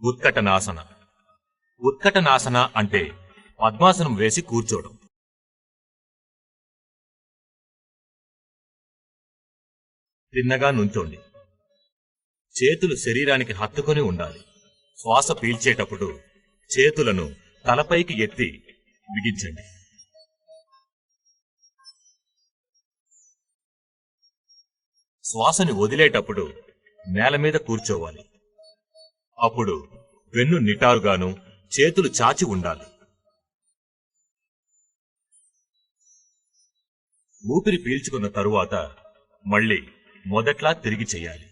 ఉత్కటనాసన. ఉత్కటనాసన అంటే పద్మాసనం వేసి కూర్చోవడం. తిన్నగా నుంచోండి. చేతులు శరీరానికి హత్తుకొని ఉండాలి. శ్వాస పీల్చేటప్పుడు చేతులను తలపైకి ఎత్తి బిగించండి. శ్వాసని వదిలేటప్పుడు నేల మీద కూర్చోవాలి. అప్పుడు వెన్ను నిటారుగాను, చేతులు చాచి ఉండాలి. ఊపిరి పీల్చుకున్న తరువాత మళ్ళీ మొదట్లా తిరిగి చెయ్యాలి.